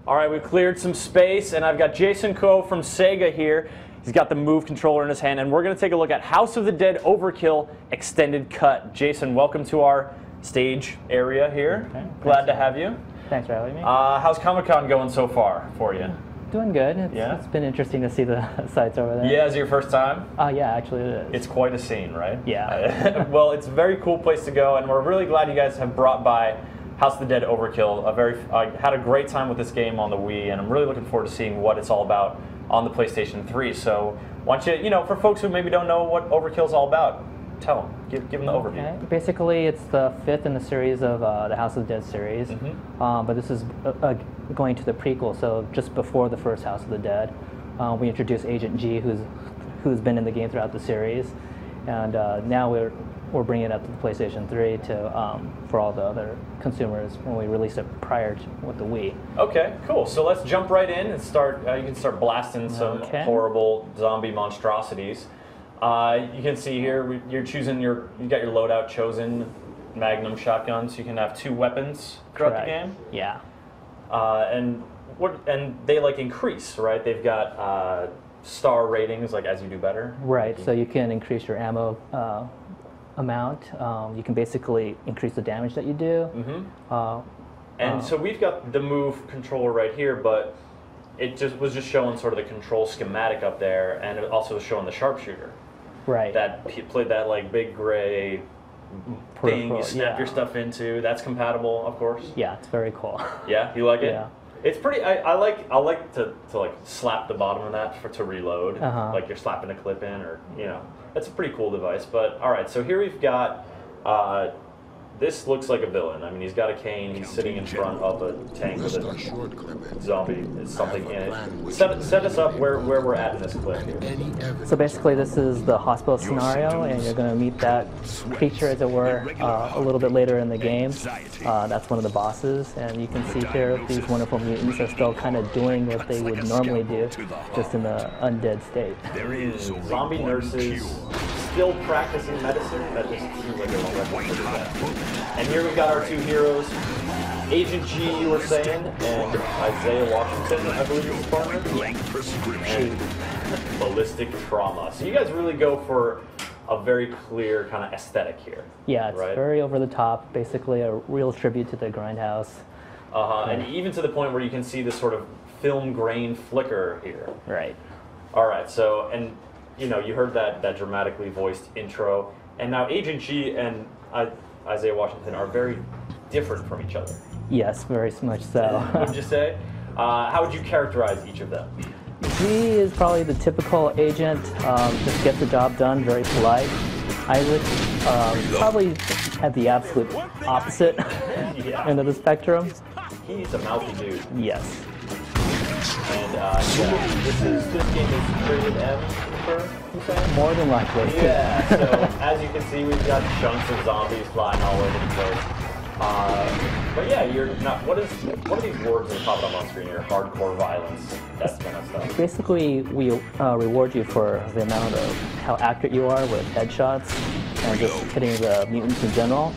All right, we cleared some space, and I've got Jason Koh from Sega here. He's got the Move controller in his hand, and we're going to take a look at House of the Dead Overkill Extended Cut. Jason, welcome to our stage area here. Okay. Glad to have you. Thanks for having me. How's Comic-Con going so far for you? Doing good. It's been interesting to see the sites over there. Yeah, is it your first time? Yeah, actually it is. It's quite a scene, right? Yeah. Well, it's a very cool place to go, and we're really glad you guys have brought by House of the Dead Overkill. I had a great time with this game on the Wii, and I'm really looking forward to seeing what it's all about on the PlayStation 3. So, why don't you, for folks who maybe don't know what Overkill's all about, tell them, give them the overview. Okay. Basically, it's the fifth in the series of the House of the Dead series, but this is going to the prequel, so just before the first House of the Dead. We introduce Agent G, who's been in the game throughout the series, and now we're bringing it up to the PlayStation 3 for all the other consumers when we released it prior to with the Wii. Okay, cool. So let's jump right in and start. You can start blasting some horrible zombie monstrosities. You can see here you're choosing you got your loadout chosen, Magnum shotguns. You can have 2 weapons throughout the game. Yeah. And they increase, right? They've got star ratings as you do better. Right. So you can increase your ammo amount. You can basically increase the damage that you do. And so we've got the Move controller right here, but it was just showing sort of the control schematic up there, and it also was showing the sharpshooter. Right. That played that big gray thing you snap your stuff into. That's compatible, of course. Yeah, it's very cool. Yeah, you like it? Yeah. It's pretty. I like to slap the bottom of that to reload, like you're slapping a clip in, or that's a pretty cool device. But all right, so here we've got. This looks like a villain. I mean, he's got a cane. He's sitting in front of a tank with a zombie. Something in it. Set us up where we're at in this clip here. So basically, this is the hospital scenario, and you're going to meet that creature, as it were, a little bit later in the game. That's one of the bosses, and you can see here these wonderful mutants are still kind of doing what they would normally do, just in the undead state. Zombie nurses still practicing medicine. That just seems like a record for that. And here we've got our 2 heroes, Agent G, you were saying, and Isaiah Washington, I believe is his partner. And ballistic trauma. So you guys really go for a very clear kind of aesthetic here. Yeah, it's very over the top, basically a real tribute to the Grindhouse. And even to the point where you can see this sort of film grain flicker here. Right. All right, so, and you heard that dramatically voiced intro, and now Agent G and Isaiah Washington are very different from each other. Yes, very much so. Would you say? How would you characterize each of them? G is probably the typical agent, just gets the job done, very polite. Isaac probably at the absolute opposite end of the spectrum. He's a mouthy dude. Yes. And this game is rated M for, you say? More than likely. Yeah, so as you can see, we've got chunks of zombies flying all over the place. But yeah, you're not. What are these words that pop up on screen here? Hardcore violence, that kind of stuff. Basically, we reward you for the amount of how accurate you are with headshots and just hitting the mutants in general.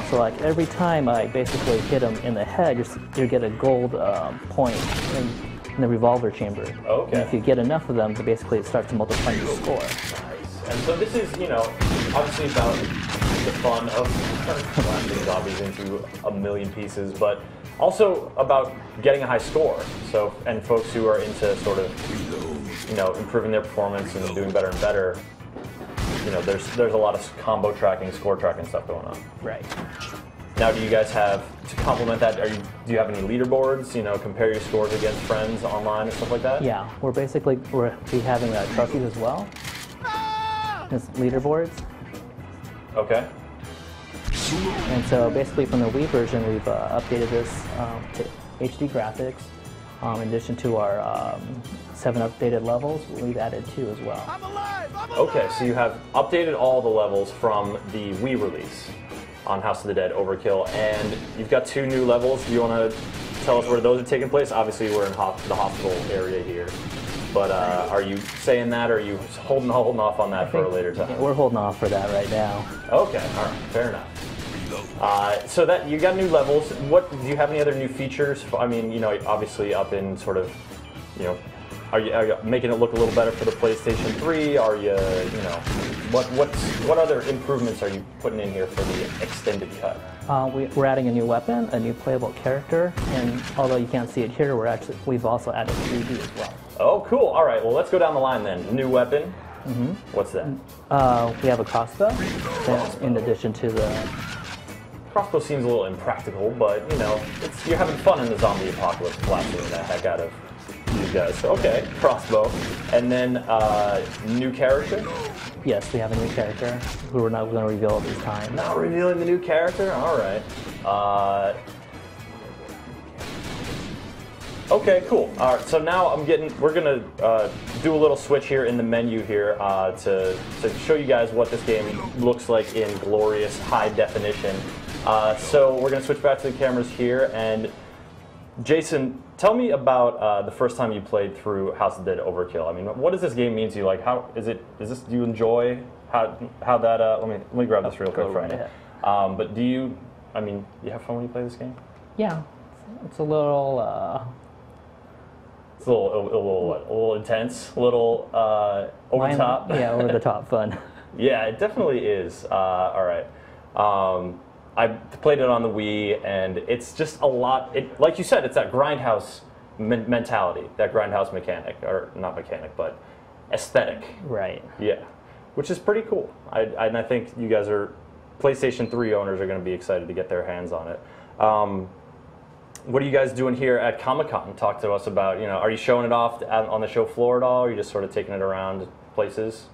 So every time I basically hit them in the head, you get a gold point in the revolver chamber. Okay. And if you get enough of them, basically it starts to multiply your score. Nice. And so this is, obviously about the fun of blasting zombies into a million pieces, but also about getting a high score. So, and folks who are into sort of, improving their performance and doing better and better, there's a lot of combo tracking, score tracking stuff going on. Right. Now, do you guys have, to complement that, do you have any leaderboards, compare your scores against friends online and stuff like that? Yeah, we're having trophies as well. As leaderboards. Okay. And so basically from the Wii version, we've updated this to HD graphics. In addition to our 7 updated levels, we've added 2 as well. I'm alive! Okay, so you have updated all the levels from the Wii release on House of the Dead Overkill, and you've got 2 new levels. Do you want to tell us where those are taking place? Obviously, we're in the hospital area here, but are you saying that, or are you holding off on that for a later time? We're holding off for that right now. Okay, all right, fair enough. So that you got new levels. What do you have any other new features? I mean, you know, obviously up in sort of, you know, are you making it look a little better for the PlayStation 3? Are you, you know, what other improvements are you putting in here for the extended cut? We're adding a new weapon, a new playable character, and although you can't see it here, we've also added 3D as well. Oh, cool. All right. Well, let's go down the line then. New weapon. Mm-hmm. What's that? We have a crossbow, in addition to the... Crossbow seems a little impractical, but, you know, you're having fun in the zombie apocalypse, blasting the heck out of these guys. So, okay, crossbow. And then, new character? Yes, we have a new character who we're not going to reveal at this time. Not revealing the new character? All right. Okay, cool. All right, so now we're gonna do a little switch here in the menu here to show you guys what this game looks like in glorious high definition. So we're gonna switch back to the cameras here, and Jason, tell me about the first time you played through House of the Dead Overkill. I mean, what does this game mean to you? Like, how is this? Do you enjoy how that? Let me grab this real quick from you. But do you? I mean, you have fun when you play this game? Yeah, it's a little. It's a little intense, a little over the top. Yeah, over the top fun. Yeah, it definitely is. All right. I played it on the Wii, and it's just a lot. Like you said, it's that grindhouse mentality, that grindhouse mechanic, or not mechanic, but aesthetic. Right. Yeah, which is pretty cool. And I think you guys PlayStation 3 owners are going to be excited to get their hands on it. What are you guys doing here at Comic-Con? Talk to us about, you know, are you showing it off on the show floor at all? Or are you just sort of taking it around places?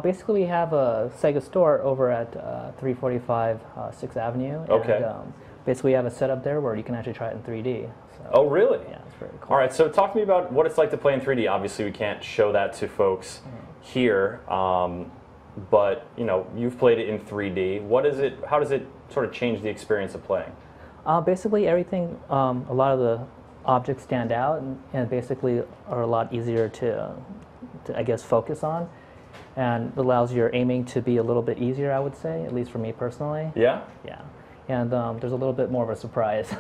Basically, we have a Sega store over at 345 6th Avenue. Okay. And, basically, we have a setup there where you can actually try it in 3D. So, oh, really? Yeah, it's very cool. All right, so talk to me about what it's like to play in 3D. Obviously, we can't show that to folks here, but, you know, you've played it in 3D. How does it sort of change the experience of playing? Basically, everything, a lot of the objects stand out and basically are a lot easier to, I guess, focus on. And it allows your aiming to be a little bit easier, I would say, at least for me personally. Yeah? Yeah. And there's a little bit more of a surprise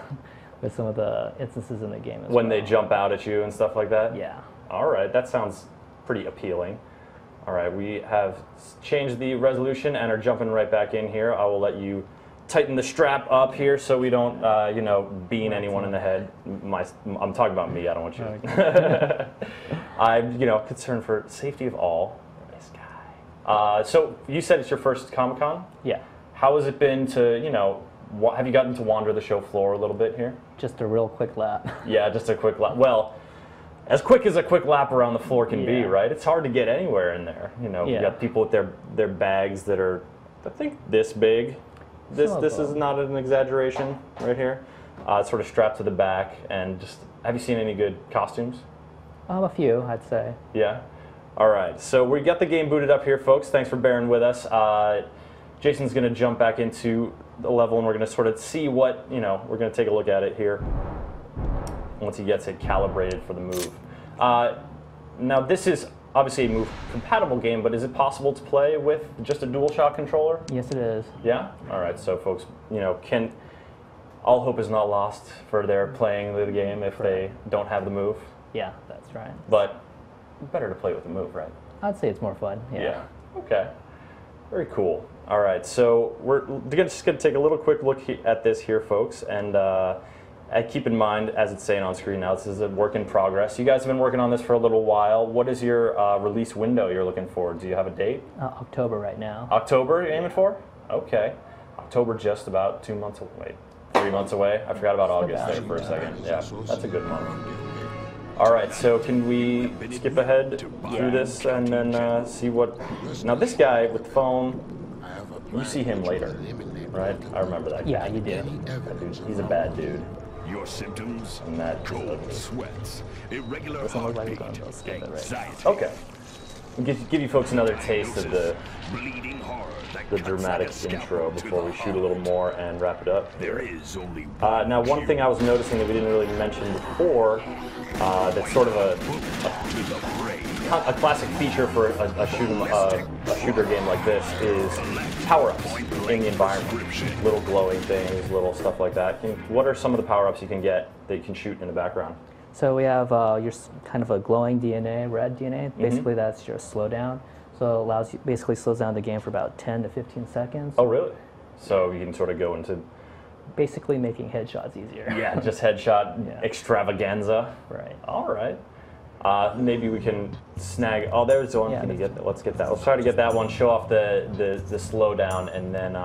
with some of the instances in the game as well. When they jump out at you and stuff like that? Yeah. All right, that sounds pretty appealing. All right, we have changed the resolution and are jumping right back in here. I will let you tighten the strap up here so we don't, you know, bean anyone in the head. I'm talking about me. I don't want you. Okay. I'm, you know, concerned for safety of all. This guy. So you said it's your first Comic-Con? Yeah. How has it been to, you know, have you gotten to wander the show floor a little bit here? Just a real quick lap. Yeah, just a quick lap. Well, as quick as a quick lap around the floor can be, right? It's hard to get anywhere in there. You know, you got people with their bags that are, I think, this big. This is not an exaggeration right here. It's sort of strapped to the back, and just, have you seen any good costumes? A few, I'd say. Yeah? All right, so we got the game booted up here, folks. Thanks for bearing with us. Jason's going to jump back into the level, and we're going to sort of see what, you know, we're going to take a look at it here once he gets it calibrated for the move. Now, this is obviously a move-compatible game, but is it possible to play with just a DualShock controller? Yes, it is. Yeah? All right, so folks, you know, all hope is not lost for their playing the game if they don't have the move. Yeah, that's right. But better to play with the move, right? I'd say it's more fun, yeah. Okay. Very cool. All right, so we're just going to take a little quick look at this here, folks, and keep in mind, as it's saying on screen now, this is a work in progress. You guys have been working on this for a little while. What is your release window you're looking for? Do you have a date? October right now. October you're aiming for? Okay. October just about 2 months away. 3 months away? I forgot about August there for a second. Yeah, that's a good month. All right, so can we skip ahead through this and then see what... Now this guy with the phone, you see him later, right? I remember that guy. Yeah, you do. That dude, he's a bad dude. Your symptoms: and that cold sweats, irregular heartbeat, anxiety. Okay. give you folks another taste of the dramatic intro before we shoot a little more and wrap it up. Now, one thing I was noticing that we didn't really mention before, that's sort of a classic feature for a shooter game like this is power-ups in the environment. Little glowing things, little stuff like that. What are some of the power-ups you can get that you can shoot in the background? So we have your kind of a glowing DNA, red DNA. Basically, that's your slowdown. So it allows you, basically slows down the game for about 10 to 15 seconds. Oh, really? So you can sort of go into... Basically making headshots easier. Yeah, just headshot extravaganza. Right. All right. Maybe we can snag... Oh, there's one. Yeah, Let's get that. Let's try to get that one, show off the slowdown, and then...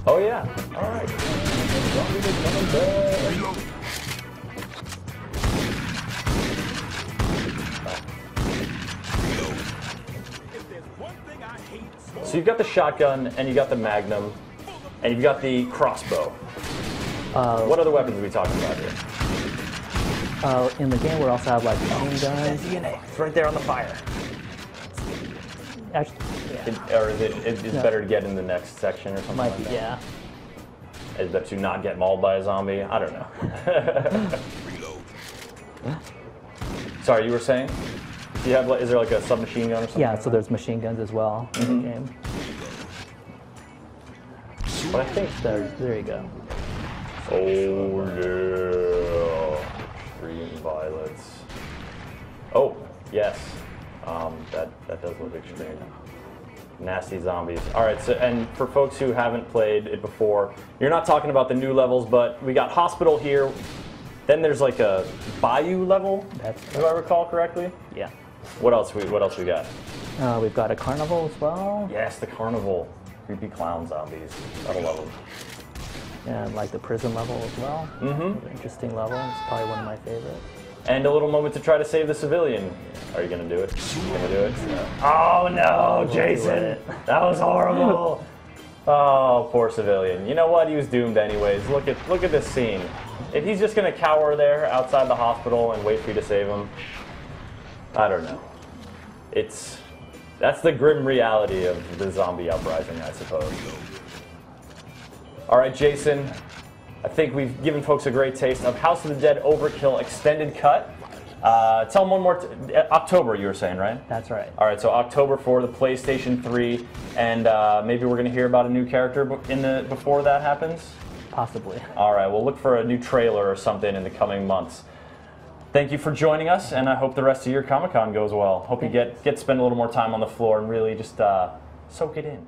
Oh, yeah. All right. So you've got the shotgun, and you got the magnum, and you've got the crossbow. What other weapons are we talking about here? In the game, we also have like machine guns. DNA. It's right there on the fire. Actually, Or is it better to get in the next section or something might like be, that? yeah. Is that to not get mauled by a zombie? I don't know. Sorry, you were saying? Do you have, is there like a submachine gun or something? Yeah, so there's machine guns as well in the game. But I think There you go. oh yeah, extreme violence. Oh yes, that does look extreme. Nasty zombies. All right, so and for folks who haven't played it before, you're not talking about the new levels, but we got hospital here. Then there's like a bayou level. Do I recall correctly? Yeah. What else we got? We've got a carnival as well. Yes, the carnival. Creepy clown zombies. Gotta love them. And like the prison level as well. Interesting level. It's probably one of my favorites. And a little moment to try to save the civilian. Are you gonna do it? You gonna do it? No. Oh no, Jason! That was horrible. Oh, poor civilian. You know what? He was doomed anyways. Look at this scene. If he's just gonna cower there outside the hospital and wait for you to save him, I don't know. That's the grim reality of the zombie uprising, I suppose. All right, Jason. I think we've given folks a great taste of House of the Dead Overkill Extended Cut. Tell them one more. October, you were saying, right? That's right. All right, so October for the PlayStation 3, and maybe we're going to hear about a new character before that happens? Possibly. All right, we'll look for a new trailer or something in the coming months. Thank you for joining us, and I hope the rest of your Comic-Con goes well. Hope you get to spend a little more time on the floor and really just soak it in.